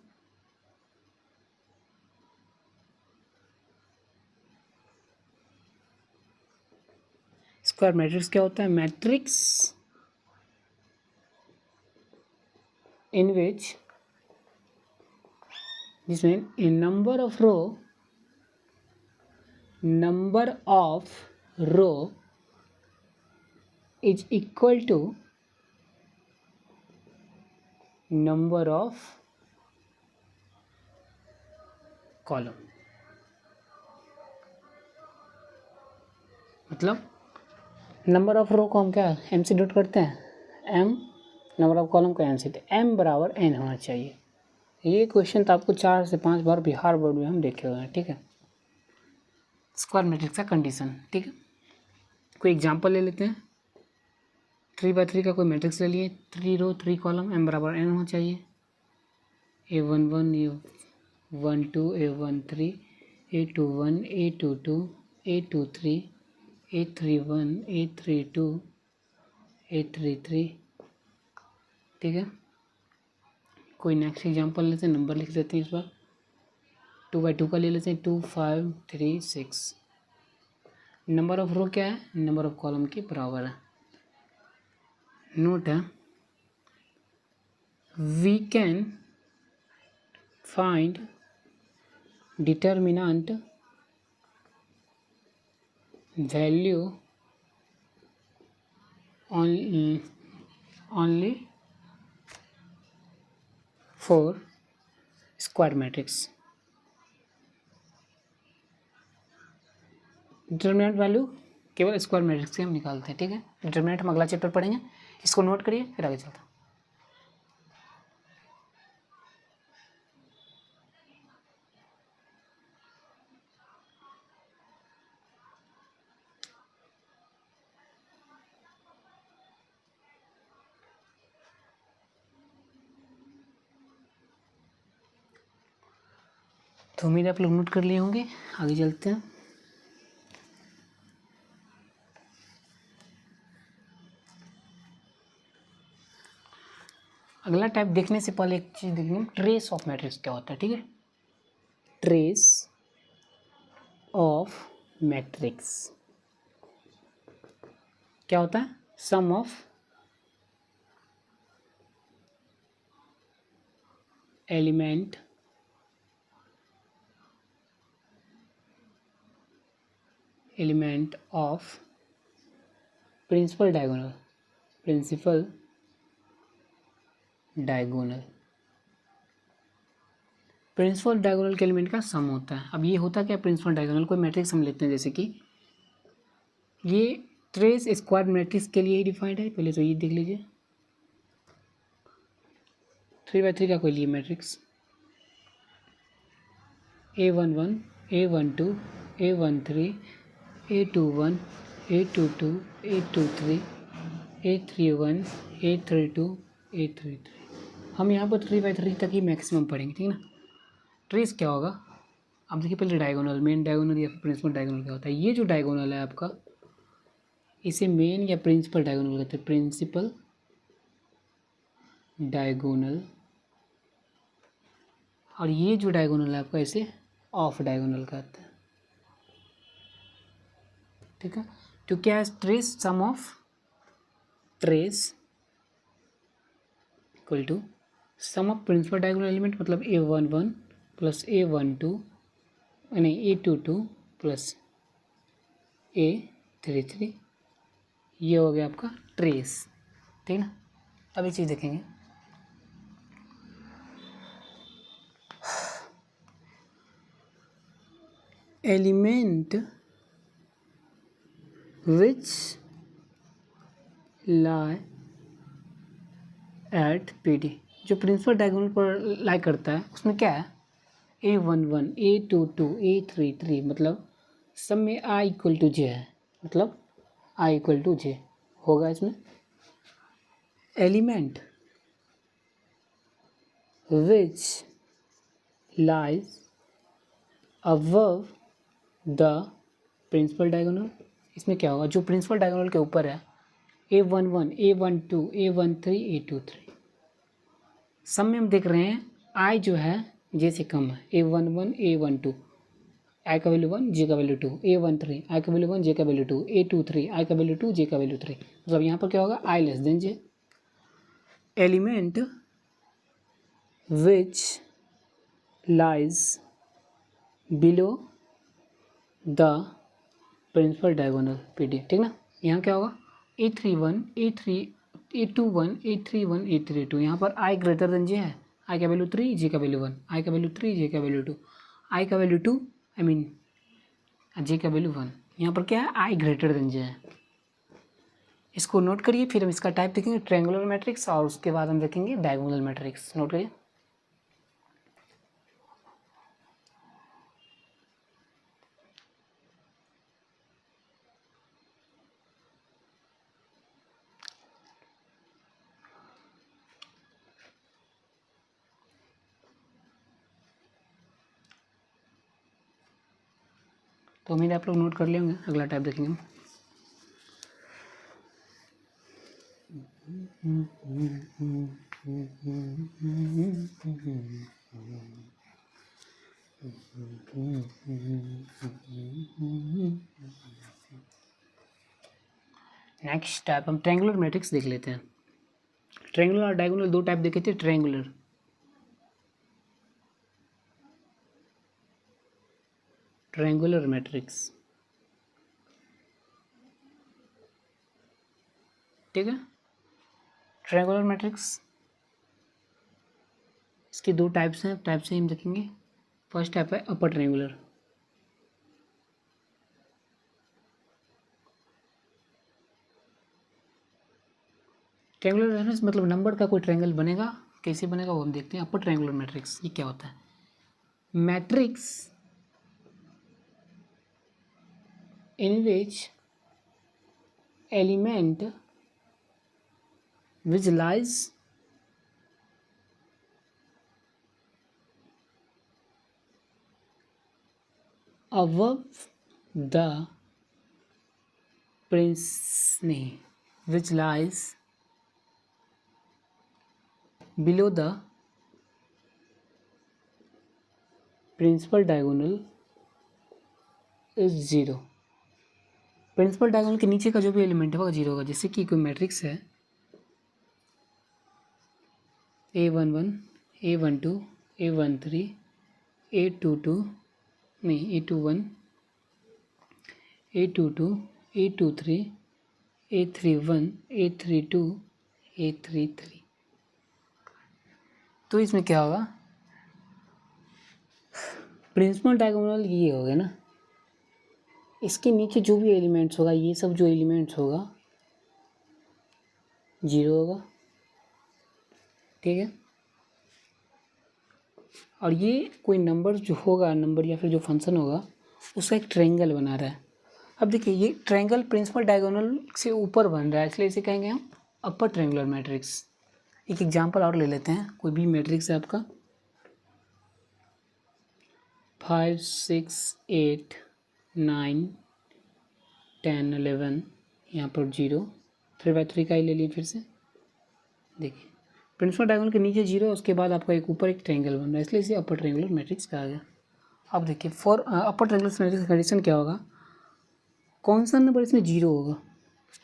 square matrix क्या होता है, मैट्रिक्स इन विच जिसमें number of row is equal to number of column. मतलब नंबर ऑफ रो को हम क्या m से डॉट करते हैं, m, नंबर ऑफ कॉलम को n से, m बराबर n होना चाहिए। ये क्वेश्चन तो आपको 4 से 5 बार बिहार बोर्ड में हम देखे हुए हैं, ठीक है, स्क्वायर मैट्रिक्स का कंडीशन, ठीक है। कोई एग्जांपल ले लेते हैं, 3/3 का कोई मैट्रिक्स ले लिए, 3 रो 3 कॉलम, m बराबर n होना चाहिए, A11 A12 A13 A21 A22 A23 A31 A32 A33, ठीक है। कोई नेक्स्ट एग्जांपल लेते हैं, नंबर लिख देते हैं, इस बार 2/2 का ले लेते हैं, 2 5 3 6। नंबर ऑफ रो क्या है, नंबर ऑफ कॉलम के बराबर है। नोट है, we can find determinant value only for square matrix. Determinant value केवल स्क्वायर मैट्रिक्स से हम निकालते हैं, ठीक है। डिटर्मिनेंट हम अगला चैप्टर पढ़ेंगे, इसको नोट करिए फिर आगे चलते हैं। तो उम्मीद है आप लोग नोट कर लिए होंगे, आगे चलते हैं। अगला टाइप देखने से पहले एक चीज़ देखेंगे, ट्रेस ऑफ मैट्रिक्स क्या होता है, ठीक है। ट्रेस ऑफ मैट्रिक्स क्या होता है? Sum of element of principal diagonal principal diagonal के एलिमेंट का सम होता है। अब ये होता क्या? प्रिंसिपल डायगोनल कोई मैट्रिक्स हम लेते हैं, जैसे कि ये ट्रेस स्क्वायर मैट्रिक्स के लिए ही डिफाइंड है। पहले तो ये देख लीजिए, 3x3 का कोई लिए matrix A11 A12 A13 A21 A22 A23 A31 A32 A33। हम यहाँ पर 3x3 तक ही मैक्सिमम पढ़ेंगे, ठीक है ना। ट्रेस क्या होगा? अब देखिए पहले डायगोनल, मेन डायगोनल या फिर प्रिंसिपल डायगोनल क्या होता है। ये जो डायगोनल है आपका, इसे मेन या प्रिंसिपल डायगोनल कहते हैं, प्रिंसिपल डायगोनल। और ये जो डायगोनल है आपका, इसे ऑफ डायगोनल कहते हैं, ठीक है। तो क्या है? Trace sum of trace equal to sum of principal diagonal element, मतलब A11 प्लस A12 नहीं A22 प्लस A33, ये हो गया आपका ट्रेस, ठीक है ना। अब एक चीज़ देखेंगे, element which lie at PD, जो प्रिंसिपल डायगोनल पर लाई करता है, उसमें क्या है? A11 A22 A33, मतलब सब में I इक्वल टू J है, मतलब I इक्वल टू J होगा इसमें। Element which lies above the principal diagonal, इसमें क्या होगा? जो प्रिंसिपल डायगोनल के ऊपर है, A11 A12 A13 A23, सब में हम देख रहे हैं I जो है J से कम है। A11 A12 I का वैल्यू 1 J का वैल्यू 2, A13 I का वैल्यू 1 J का वैल्यू 2, A23 I का वैल्यू 2 J का वैल्यू 3, मतलब यहाँ पर क्या होगा? I less than J। Element which lies below the principal diagonal PD, ठीक ना। यहाँ क्या होगा? A31 A21 A31 A32, यहाँ पर I ग्रेटर देन J है। I का वैल्यू 3 J का वैल्यू 1, I का वैल्यू 3 J का वैल्यू 2, I का वैल्यू 2 J का वैल्यू 1, यहाँ पर क्या है? I ग्रेटर देन J है। इसको नोट करिए, फिर हम इसका टाइप देखेंगे ट्रायंगुलर मैट्रिक्स, और उसके बाद हम देखेंगे डायगोनल मैट्रिक्स। नोट करिए। तो उम्मीद आप लोग नोट कर लिए होंगे। अगला टाइप देखेंगे हम। नेक्स्ट टाइप हम ट्रायंगुलर मैट्रिक्स देख लेते हैं। ट्रायंगुलर और डायगोनल दो टाइप देखे थे। ट्रायंगुलर मैट्रिक्स, ठीक है। ट्रायंगुलर मैट्रिक्स, इसके दो टाइप्स हैं, टाइप से हम देखेंगे। फर्स्ट टाइप है अपर ट्रायंगुलर। ट्रायंगुलर मैट्रिक्स मतलब नंबर का कोई ट्रायंगल बनेगा, कैसे बनेगा वो हम देखते हैं। अपर ट्रायंगुलर मैट्रिक्स ये क्या होता है? Matrix in which element which lies above the which lies below the principal diagonal is zero. Principal diagonal के नीचे का जो भी एलिमेंट है वो जीरो होगा। जैसे कि कोई मैट्रिक्स है A11, A12, A13, A22 नहीं A21, A22, A23, A31, A32, A33, तो इसमें क्या होगा, प्रिंसिपल डायगोनल ये हो गया ना, इसके नीचे जो भी एलिमेंट्स होगा, ये सब जो एलिमेंट्स होगा जीरो होगा, ठीक है। और ये कोई नंबर जो होगा, नंबर या फिर जो फंक्शन होगा, उसका एक ट्रायंगल बना रहा है। अब देखिए ये ट्रायंगल प्रिंसिपल डायगोनल से ऊपर बन रहा है, इसलिए इसे कहेंगे हम अपर ट्रायंगुलर मैट्रिक्स। एक एग्जांपल और ले लेते हैं। कोई भी मैट्रिक्स है आपका 5, 6, 8, 9, 10, 11, यहाँ पर 0, 3/3 का ही ले लिए फिर से। देखिए प्रिंसिपल डायगोनल के नीचे 0, उसके बाद आपका एक ऊपर एक ट्रायंगल बन रहा है, इसलिए इसे अपर ट्रायंगुलर मैट्रिक्स कहा गया। अब देखिए फॉर अपर ट्रायंगुलर मैट्रिक्स का कंडीशन क्या होगा, कौन सा नंबर इसमें जीरो होगा,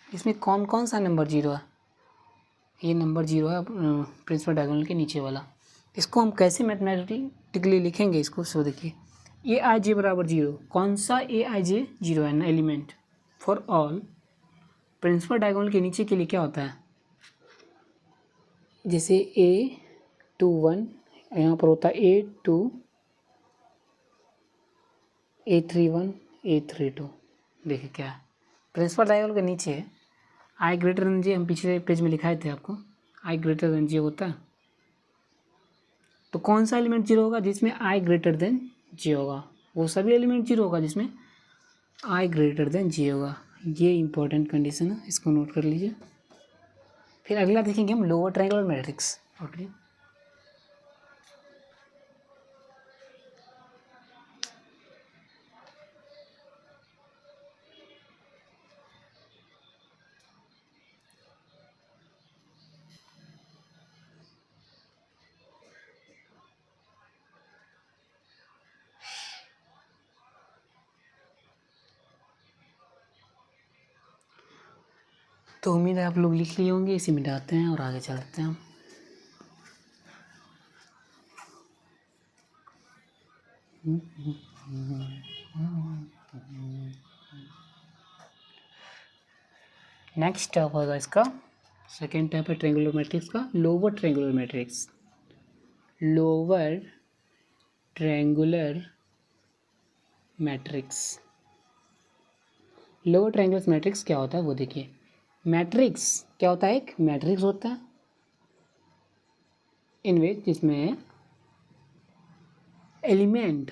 इसमें कौन कौन सा नंबर जीरो है, ये नंबर जीरो है प्रिंसिपल डायगोनल के नीचे वाला। इसको हम कैसे मैथमेटिकली लिखेंगे इसको, सो देखिए ए आई जे बराबर जीरो, कौन सा ए आई जे जीरो है ना element for all principal diagonal के नीचे के लिए क्या होता है, जैसे A21 यहाँ पर होता है A2, A31, A32। देखिए क्या है, प्रिंसिपल डायगोनल के नीचे आई ग्रेटर देन जे, हम पिछले पेज में लिखाए थे आपको, आई ग्रेटर देन जे होता है, तो कौन सा एलिमेंट जीरो होगा, जिसमें आई ग्रेटर देन जे होगा, वो सभी एलिमेंट जीरो होगा जिसमें आई ग्रेटर देन जे होगा। ये इंपॉर्टेंट कंडीशन है, इसको नोट कर लीजिए। फिर अगला देखेंगे हम लोअर ट्रायंगुलर मैट्रिक्स। ओके, तो उम्मीद है आप लोग लिख लिए होंगे, इसी मिटाते हैं और आगे चलते हैं। नेक्स्ट स्टेप होगा इसका, सेकेंड टाइप है ट्रायंगुलर मैट्रिक्स का, lower triangular matrix. Lower triangular matrix, lower triangular matrix क्या होता है वो देखिए। मैट्रिक्स क्या होता है, एक मैट्रिक्स होता है इन विच, जिसमें element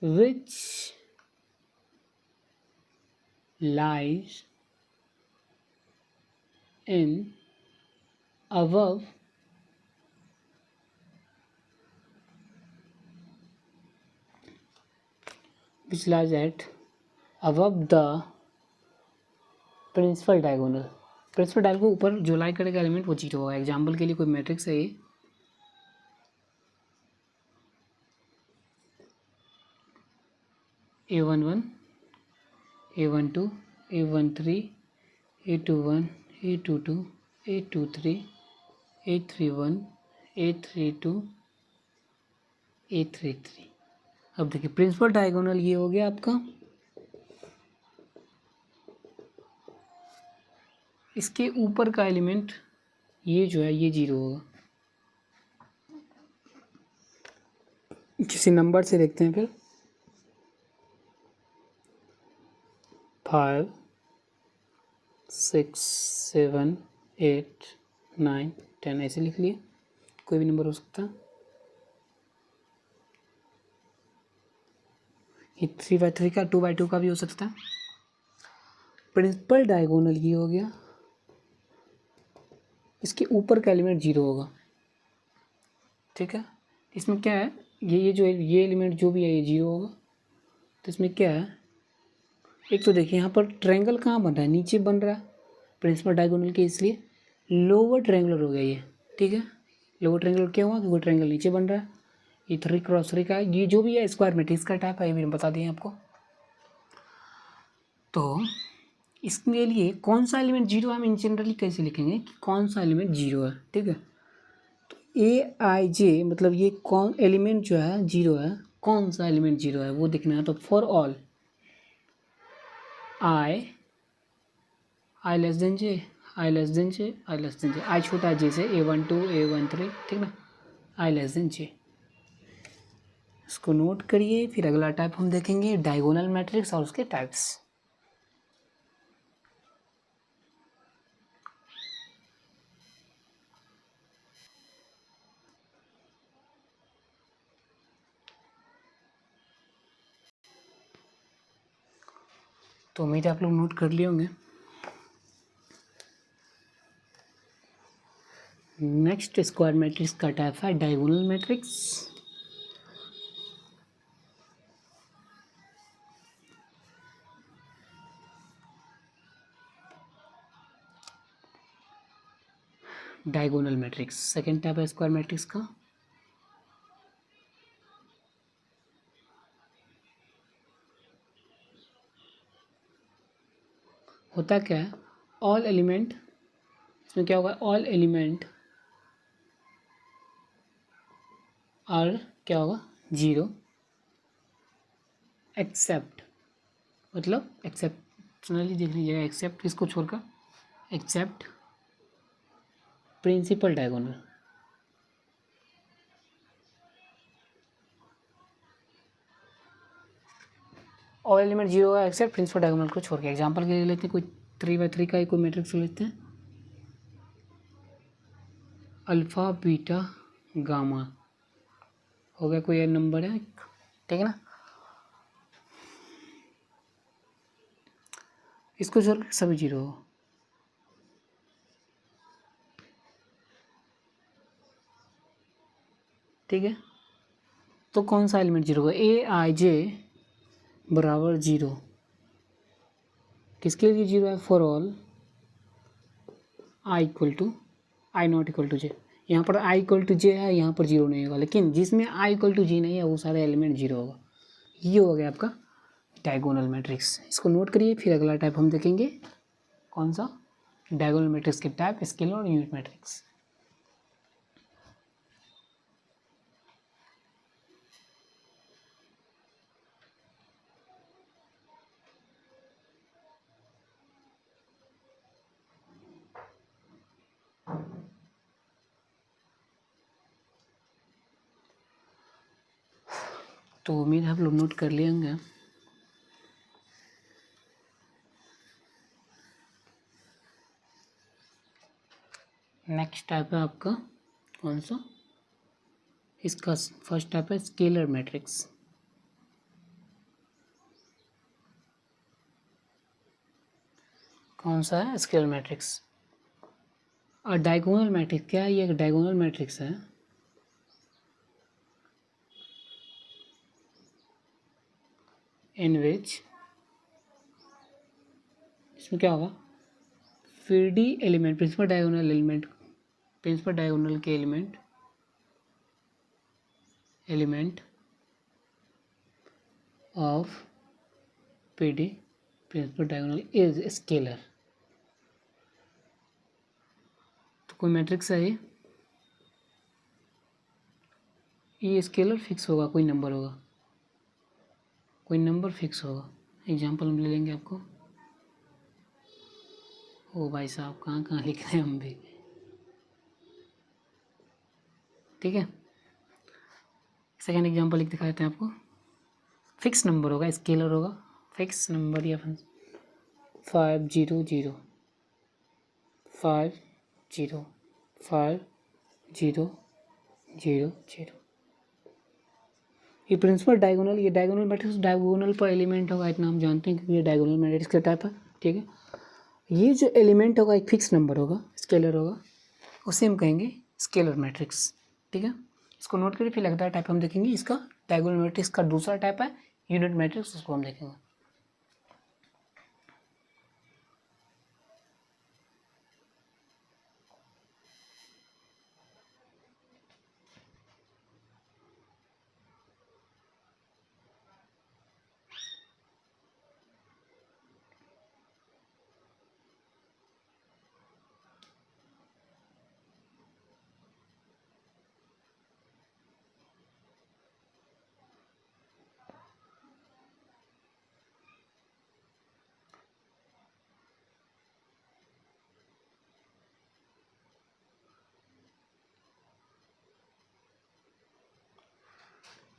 which lies in above which lies at above the principal diagonal. Principal diagonal के ऊपर जो लाई करेगा एलिमेंट वो जीरो होगा। एग्जाम्पल के लिए कोई मैट्रिक्स है A11, A12, A13, A21, A22, A23, A31, A32, A33। अब देखिए प्रिंसिपल डायगोनल ये हो गया आपका, इसके ऊपर का एलिमेंट ये जो है ये जीरो होगा। किसी नंबर से देखते हैं फिर, 5, 6, 7, 8, 9, 10 ऐसे लिख लिए, कोई भी नंबर हो सकता है। ये 3/3 का, 2/2 का भी हो सकता है। प्रिंसिपल डायगोनल ये हो गया, इसके ऊपर का एलिमेंट जीरो होगा, ठीक है। इसमें क्या है, ये जो ये एलिमेंट जो भी है ये जीरो होगा। तो इसमें क्या है, एक तो देखिए यहाँ पर ट्रायंगल कहाँ बन रहा है, नीचे बन रहा है प्रिंसिपल डायगोनल के, इसलिए लोअर ट्रायंगुलर हो गया ये, ठीक है। लोअर ट्रायंगल क्या हुआ, क्योंकि ट्रायंगल नीचे बन रहा है। ये 3 क्रॉस 3 का ये जो भी है स्क्वायर मैट्रिक्स का टाइप है, ये भी हम बता दिए आपको। तो इसके लिए कौन सा एलिमेंट जीरो है, हम इन जनरली कैसे लिखेंगे कि कौन सा एलिमेंट जीरो है, ठीक है। तो ए आई जे मतलब ये कौन एलिमेंट जो है जीरो है, कौन सा एलिमेंट जीरो है वो देखना है। तो for all I less than J, I less than J, I less than J, I छोटा है जे से, A12 A13, ठीक ना, आई लेस देन जे, इसको नोट करिए। फिर अगला टाइप हम देखेंगे डायगोनल मैट्रिक्स और उसके टाइप्स। तो उम्मीद है आप लोग नोट कर लिए होंगे। नेक्स्ट स्क्वायर मैट्रिक्स का टाइप है diagonal matrix. Diagonal matrix second type है स्क्वायर मैट्रिक्स का। होता क्या है, ऑल एलिमेंट, इसमें क्या होगा, ऑल एलिमेंट और क्या होगा जीरो एक्सेप्ट, मतलब एक्सेप्शनली देख लीजिएगा, एक्सेप्ट किसको छोड़कर, except principal diagonal. All element zero है एक्सेप्ट प्रिंसिपल डायगोनल को छोड़ के। एग्जांपल के लिए लेते हैं कोई 3 by 3 का कोई मैट्रिक्स लेते हैं, अल्फा बीटा गामा हो गया, कोई नंबर है, ठीक है ना, इसको छोड़ के सभी जीरो हो, ठीक है। तो कौन सा एलिमेंट जीरो होगा, ए आई जे बराबर जीरो, किसके लिए जीरो है, for all I equal to I not equal to J. यहाँ पर आई इक्वल टू जे है, यहाँ पर जीरो नहीं होगा, लेकिन जिसमें आई इक्वल टू जी नहीं है वो सारे एलिमेंट जीरो होगा। ये हो गया आपका डायगोनल मैट्रिक्स, इसको नोट करिए। फिर अगला टाइप हम देखेंगे कौन सा, डायगोनल मैट्रिक्स के टाइप स्केलर और यूनिट मैट्रिक्स। तो उम्मीद है आप लोग नोट कर लिए होंगे। नेक्स्ट टाइप है आपका कौन सा, इसका फर्स्ट टाइप है स्केलर मैट्रिक्स। कौन सा है, स्केलर मैट्रिक्स। और डायगोनल मैट्रिक्स क्या है, ये एक डायगोनल मैट्रिक्स है इन विच, इसमें क्या होगा, फिर D element principal diagonal element, principal diagonal के element of P D principal diagonal is scalar. तो कोई मैट्रिक्स है ये स्केलर फिक्स होगा, कोई नंबर होगा, कोई नंबर फिक्स होगा। एग्जांपल हम ले लेंगे आपको, ओ भाई साहब कहाँ कहाँ लिख रहे हैं हम भी, ठीक है। सेकेंड एग्जांपल लिख दिखा देते हैं आपको, फिक्स नंबर होगा, स्केलर होगा, फिक्स नंबर या 5 0 0 5 0 5 0 0 0। ये प्रिंसिपल डायगोनल, ये डायगोनल मैट्रिक्स डायगोनल पर एलिमेंट होगा, इतना हम जानते हैं क्योंकि ये डायगोनल मैट्रिक्स का टाइप है, ठीक है। ये जो एलिमेंट होगा एक फिक्स नंबर होगा, स्केलर होगा, उसे हम कहेंगे स्केलर मैट्रिक्स, ठीक है। इसको नोट करिए। फिर लगता है टाइप हम देखेंगे इसका, डायगोनल मैट्रिक्स का दूसरा टाइप है यूनिट मैट्रिक्स, उसको हम देखेंगे।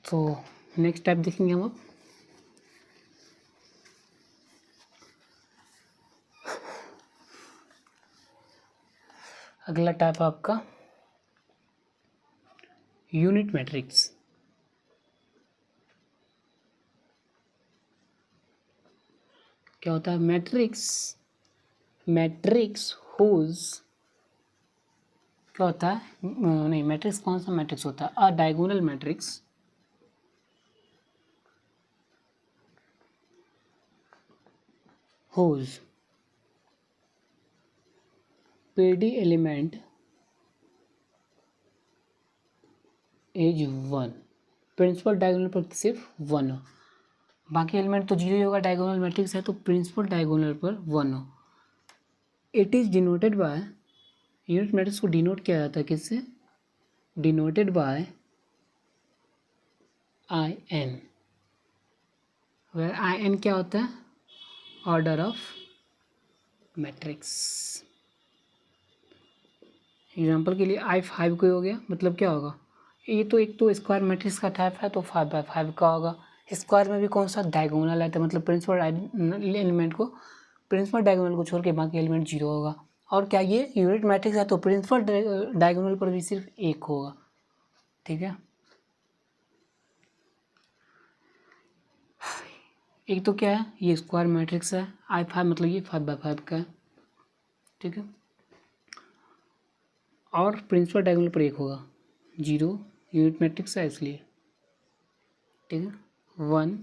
तो नेक्स्ट टाइप देखेंगे हम अब। अगला टाइप आपका यूनिट मैट्रिक्स। क्या होता है मैट्रिक्स? मैट्रिक्स हुज, क्या होता है नहीं, मैट्रिक्स कौन सा मैट्रिक्स होता है? A diagonal matrix whose PD element is 1। Principal diagonal पर सिर्फ 1 हो, बाकी एलिमेंट तो 0 ही होगा। डायगोनल मैट्रिक्स है तो प्रिंसिपल डायगोनल पर 1 हो। It is denoted by, unit matrix को डिनोट किया जाता है किससे? Denoted by IN, where IN क्या होता है? Order of matrix. एग्जाम्पल के लिए I5 कोई हो गया, मतलब क्या होगा? ये तो एक तो स्क्वायर मैट्रिक्स का टाइप है तो 5/5 का होगा। स्क्वायर में भी कौन सा? डायगोनल आता है, मतलब प्रिंसिपल एलिमेंट को, प्रिंसिपल डायगोनल को छोड़ के बाकी एलिमेंट 0 होगा। और क्या ये यूनिट मैट्रिक्स है तो प्रिंसिपल डायगोनल पर भी सिर्फ 1 होगा। ठीक है, एक तो क्या है, ये स्क्वायर मैट्रिक्स है I5, मतलब ये 5/5 का है। ठीक है, और प्रिंसिपल डायगोनल पर 1 होगा, 0 यूनिट मैट्रिक्स है इसलिए। ठीक है, 1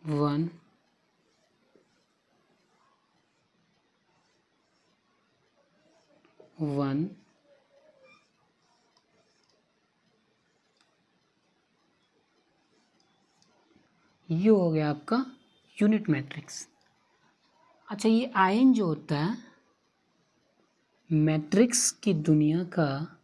1 1 ये हो गया आपका यूनिट मैट्रिक्स। अच्छा, ये IN जो होता है मैट्रिक्स की दुनिया का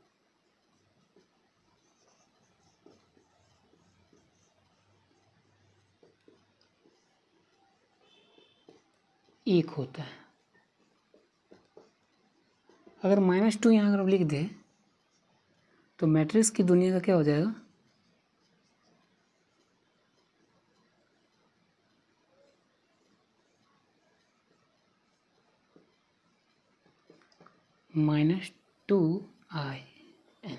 एक होता है। अगर -2 यहाँ अगर लिख दे तो मैट्रिक्स की दुनिया का क्या हो जाएगा? -2IN।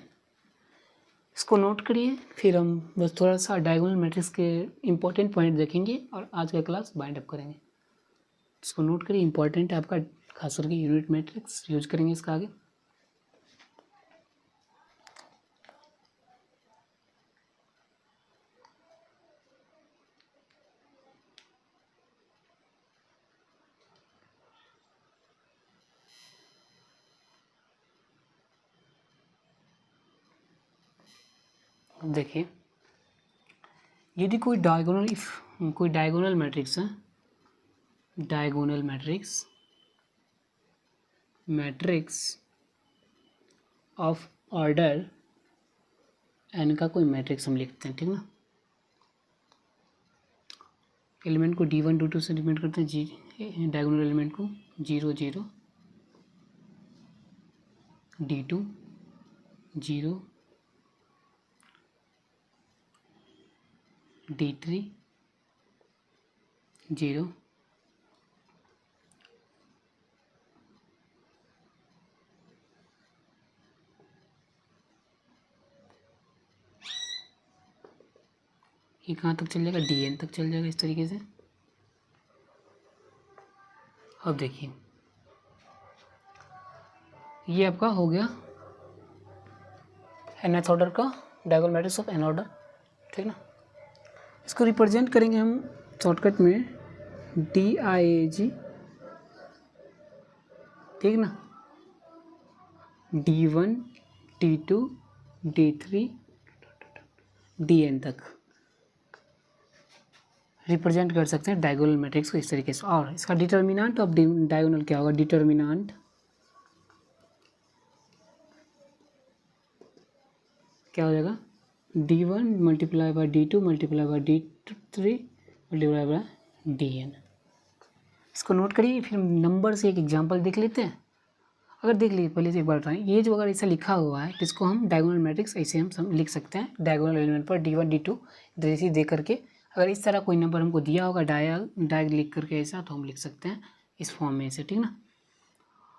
इसको नोट करिए, फिर हम बस थोड़ा सा डायगोनल मैट्रिक्स के इम्पोर्टेंट पॉइंट देखेंगे और आज का क्लास बाइंड अप करेंगे। इसको नोट करिए, इंपॉर्टेंट है आपका, खास करके यूनिट मैट्रिक्स यूज करेंगे इसका आगे। देखिए, यदि कोई डायगोनल मैट्रिक्स है, diagonal matrix of order n का कोई मैट्रिक्स हम लिखते हैं, ठीक ना। एलिमेंट को D1 D2 से डिपेंड करते हैं, डायगोनल एलिमेंट को 0 0 D2 0 D3 0 ये कहाँ तक चल जाएगा? DN तक चल जाएगा इस तरीके से। अब देखिए, ये आपका हो गया nth ऑर्डर का diagonal matrix of n order, ठीक ना। इसको रिप्रेजेंट करेंगे हम शॉर्टकट में DIAG, ठीक ना, D1 D2 D3 DN तक रिप्रेजेंट कर सकते हैं डायगोनल मैट्रिक्स को इस तरीके से। और इसका डिटर्मिनेंट ऑफ डायगोनल क्या होगा? डिटर्मिनेंट क्या हो जाएगा? D1 multiply by D2 multiply by D3 multiply by DN। इसको नोट करिए, फिर नंबर से एक एग्जांपल देख लेते हैं अगर देख लीजिए पहले से एक बार ट्राई, ये जो अगर ऐसा लिखा हुआ है तो इसको हम डायगोनल मैट्रिक्स ऐसे हम लिख सकते हैं, डायगोनल एलिमेंट पर D1 D2 जैसे दे करके। अगर इस तरह कोई नंबर हमको दिया होगा डायग लिख करके ऐसा, तो हम लिख सकते हैं इस फॉर्म में ऐसे, ठीक ना।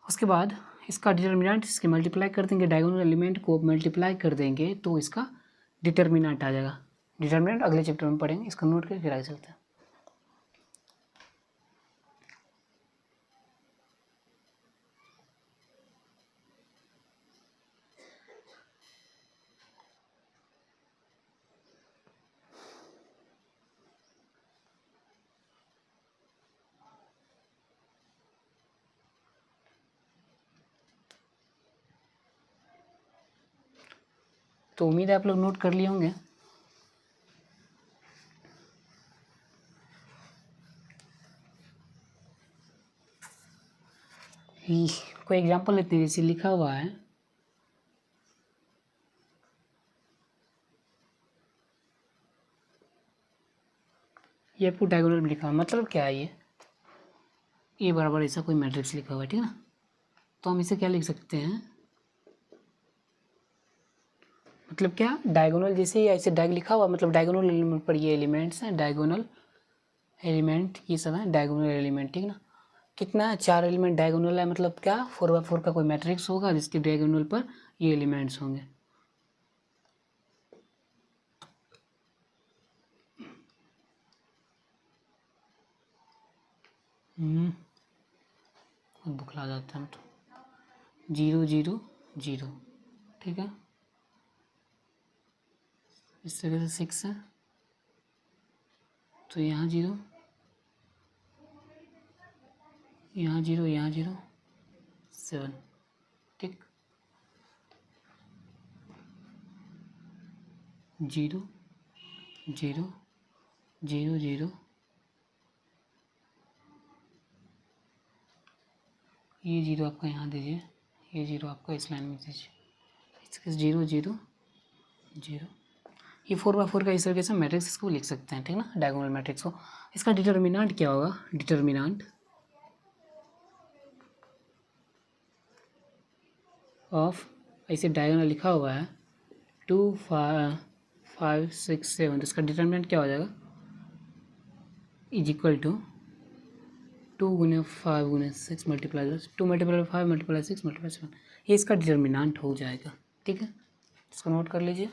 उसके बाद इसका डिटर्मिनेंट इसके मल्टीप्लाई कर देंगे, डायगोनल एलिमेंट को मल्टीप्लाई कर देंगे तो इसका डिटर्मिनेंट आ जाएगा। डिटर्मिनेंट अगले चैप्टर में पढ़ेंगे, इसको नोट करके फिर आगे चलते हैं। तो उम्मीद है आप लोग नोट कर लिए होंगे। कोई एग्जांपल लेते हैं, जैसे लिखा हुआ है ये आपको डायगोनल में लिखा हुआ, मतलब क्या है ये बराबर ऐसा कोई मैट्रिक्स लिखा हुआ है, ठीक है ना। तो हम इसे क्या लिख सकते हैं, मतलब क्या डायगोनल, जैसे ऐसे डायग लिखा हुआ मतलब डायगोनल एलिमेंट पर ये एलिमेंट्स हैं, डायगोनल एलिमेंट ये सब है डायगोनल एलिमेंट, ठीक ना। कितना है, 4 एलिमेंट डायगोनल है, मतलब क्या 4x4 का कोई मैट्रिक्स होगा जिसके डायगोनल पर ये एलिमेंट्स होंगे। बुखला जाता है तो 0 0 0, ठीक है। इस तरह से 6 है तो यहाँ 0, यहाँ 0, यहाँ 0, 7, ठीक। 0 0 0 0, ये 0 आपका यहाँ दीजिए, ये 0 आपका इस लाइन में दीजिए, इसके 0 0 0, ये 4x4 का इस तरीके से मैट्रिक्स इसको लिख सकते हैं, ठीक ना, डायगोनल मैट्रिक्स को। इसका डिटर्मिनेंट क्या होगा, डिटर्मिनेंट ऑफ, ऐसे डायगोनल लिखा हुआ है 2 5 6 7, तो इसका डिटर्मिनेंट क्या हो जाएगा, is equal to 2 × 5 × 6 multiply 2 multiply 5 multiply 6 multiply 7, ये इसका डिटर्मिनेंट हो जाएगा, ठीक है। इसको नोट कर लीजिए।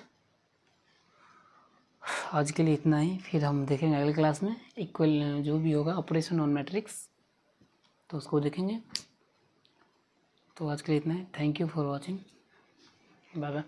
आज के लिए इतना ही, फिर हम देखेंगे अगले क्लास में इक्वल जो भी होगा ऑपरेशन ऑन मैट्रिक्स, तो उसको देखेंगे। तो आज के लिए इतना ही, thank you for watching, bye bye.